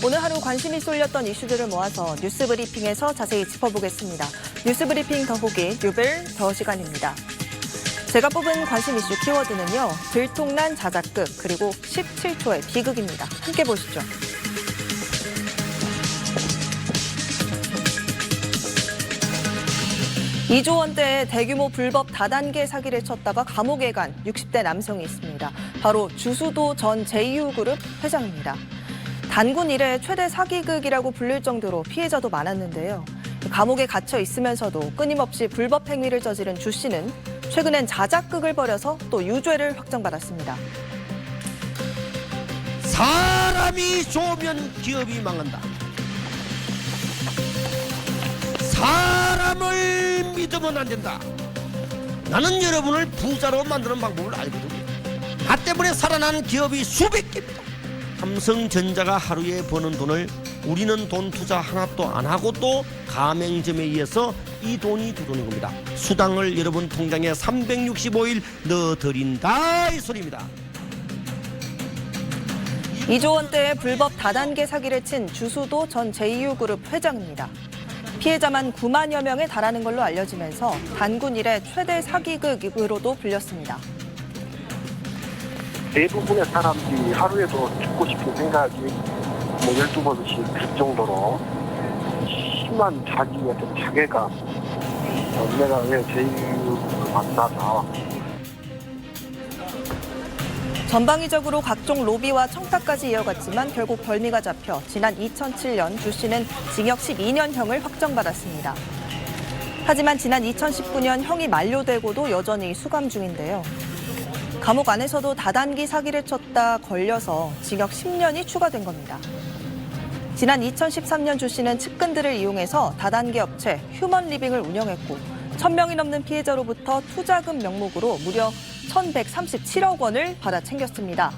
오늘 하루 관심이 쏠렸던 이슈들을 모아서 뉴스브리핑에서 자세히 짚어보겠습니다. 뉴스브리핑 더보기 뉴빌 더 시간입니다. 제가 뽑은 관심 이슈 키워드는요. 들통난 자작극 그리고 17초의 비극입니다. 함께 보시죠. (2조 원대의) 대규모 불법 다단계 사기를 쳤다가 감옥에 간 60대 남성이 있습니다. 바로 주수도 전 제이유그룹 회장입니다. 단군 이래 최대 사기극이라고 불릴 정도로 피해자도 많았는데요. 감옥에 갇혀 있으면서도 끊임없이 불법 행위를 저지른 주 씨는 최근엔 자작극을 벌여서 또 유죄를 확정받았습니다. 사람이 좋으면 기업이 망한다. 사람을 믿으면 안 된다. 나는 여러분을 부자로 만드는 방법을 알거든요. 나 때문에 살아난 기업이 수백 개입니다. 삼성전자가 하루에 버는 돈을 우리는 돈 투자 하나도 안 하고 또 가맹점에 의해서 이 돈이 들어오는 겁니다. 수당을 여러분 통장에 365일 넣어드린다 이 소리입니다. 2조 원대의 불법 다단계 사기를 친 주수도 전 제이유그룹 회장입니다. 피해자만 9만여 명에 달하는 걸로 알려지면서 단군 이래 최대 사기극으로도 불렸습니다. 대부분의 사람들이 하루에도 죽고 싶은 생각이 12번씩 들 정도로 심한 자기 어떤 자괴감, 내가 왜 제이유를 만나서 전방위적으로 각종 로비와 청탁까지 이어갔지만 결국 벌미가 잡혀 지난 2007년 주 씨는 징역 12년형을 확정받았습니다. 하지만 지난 2019년 형이 만료되고도 여전히 수감 중인데요. 감옥 안에서도 다단계 사기를 쳤다 걸려서 징역 10년이 추가된 겁니다. 지난 2013년 주 씨는 측근들을 이용해서 다단계 업체 휴먼리빙을 운영했고 1,000명이 넘는 피해자로부터 투자금 명목으로 무려 1,137억 원을 받아 챙겼습니다.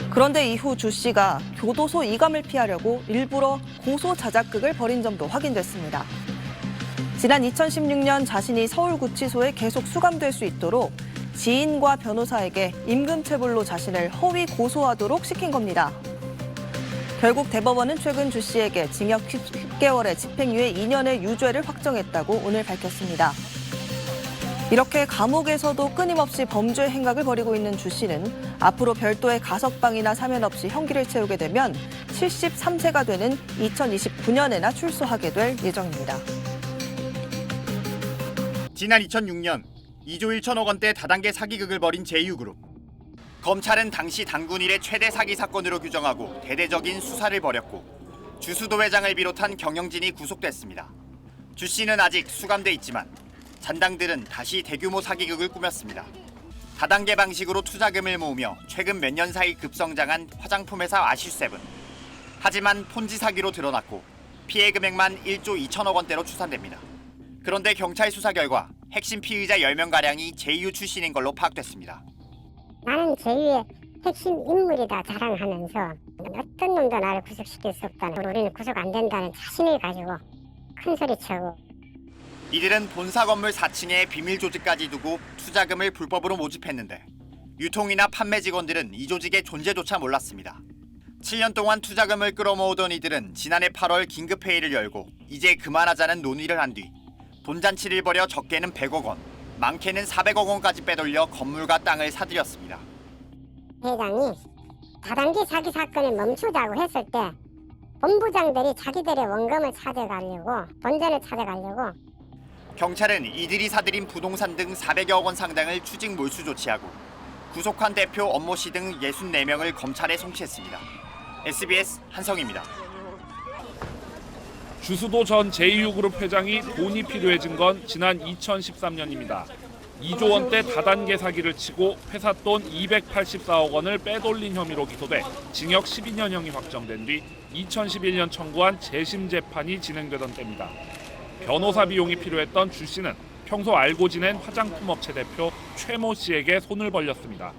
그런데 이후 주 씨가 교도소 이감을 피하려고 일부러 고소 자작극을 벌인 점도 확인됐습니다. 지난 2016년 자신이 서울구치소에 계속 수감될 수 있도록 지인과 변호사에게 임금체불로 자신을 허위 고소하도록 시킨 겁니다. 결국 대법원은 최근 주 씨에게 징역 10개월에 집행유예 2년의 유죄를 확정했다고 오늘 밝혔습니다. 이렇게 감옥에서도 끊임없이 범죄 행각을 벌이고 있는 주 씨는 앞으로 별도의 가석방이나 사면 없이 형기를 채우게 되면 73세가 되는 2029년에나 출소하게 될 예정입니다. 지난 2006년 2조 1천억 원대 다단계 사기극을 벌인 제이유그룹. 검찰은 당시 단군 이래 최대 사기 사건으로 규정하고 대대적인 수사를 벌였고 주수도 회장을 비롯한 경영진이 구속됐습니다. 주 씨는 아직 수감돼 있지만 잔당들은 다시 대규모 사기극을 꾸몄습니다. 다단계 방식으로 투자금을 모으며 최근 몇 년 사이 급성장한 화장품 회사 아시세븐. 하지만 폰지 사기로 드러났고 피해 금액만 1조 2천억 원대로 추산됩니다. 그런데 경찰 수사 결과 핵심 피의자 10명가량이 제이유 출신인 걸로 파악됐습니다. 나는 제이유의 핵심 인물이다 자랑하면서 어떤 놈도 나를 구속시킬 수 없다는, 우리는 구속 안 된다는 자신을 가지고 큰소리치고 이들은 본사 건물 4층에 비밀 조직까지 두고 투자금을 불법으로 모집했는데 유통이나 판매 직원들은 이 조직의 존재조차 몰랐습니다. 7년 동안 투자금을 끌어모으던 이들은 지난해 8월 긴급회의를 열고 이제 그만하자는 논의를 한 뒤 돈잔치를 벌여 적게는 100억 원, 많게는 400억 원까지 빼돌려 건물과 땅을 사들였습니다. 회장이 다단계 사기 사건을 멈추자고 했을 때 본부장들이 자기들의 원금을 찾아가려고, 본전을 찾아가려고 경찰은 이들이 사들인 부동산 등 400여 원 상당을 추징 몰수 조치하고 구속한 대표 엄모 씨 등 64명을 검찰에 송치했습니다. SBS 한성입니다. 주수도 전 제이유그룹 회장이 돈이 필요해진 건 지난 2013년입니다. 2조 원대 다단계 사기를 치고 회사 돈 284억 원을 빼돌린 혐의로 기소돼 징역 12년형이 확정된 뒤 2011년 청구한 재심 재판이 진행되던 때입니다. 변호사 비용이 필요했던 주 씨는 평소 알고 지낸 화장품 업체 대표 최모 씨에게 손을 벌렸습니다.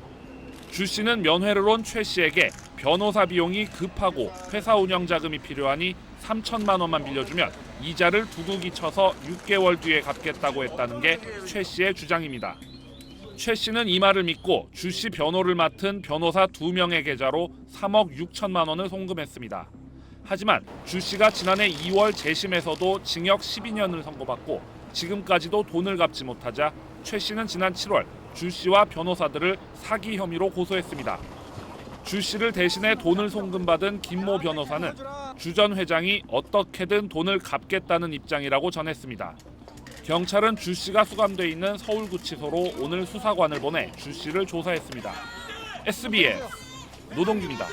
주 씨는 면회를 온 최 씨에게 변호사 비용이 급하고 회사 운영 자금이 필요하니 3천만 원만 빌려주면 이자를 두둑이 쳐서 6개월 뒤에 갚겠다고 했다는 게 최 씨의 주장입니다. 최 씨는 이 말을 믿고 주 씨 변호를 맡은 변호사 2명의 계좌로 3억 6천만 원을 송금했습니다. 하지만 주 씨가 지난해 2월 재심에서도 징역 12년을 선고받고 지금까지도 돈을 갚지 못하자 최 씨는 지난 7월 주 씨와 변호사들을 사기 혐의로 고소했습니다. 주 씨를 대신해 돈을 송금받은 김모 변호사는 주 전 회장이 어떻게든 돈을 갚겠다는 입장이라고 전했습니다. 경찰은 주 씨가 수감돼 있는 서울구치소로 오늘 수사관을 보내 주 씨를 조사했습니다. SBS 노동기입니다.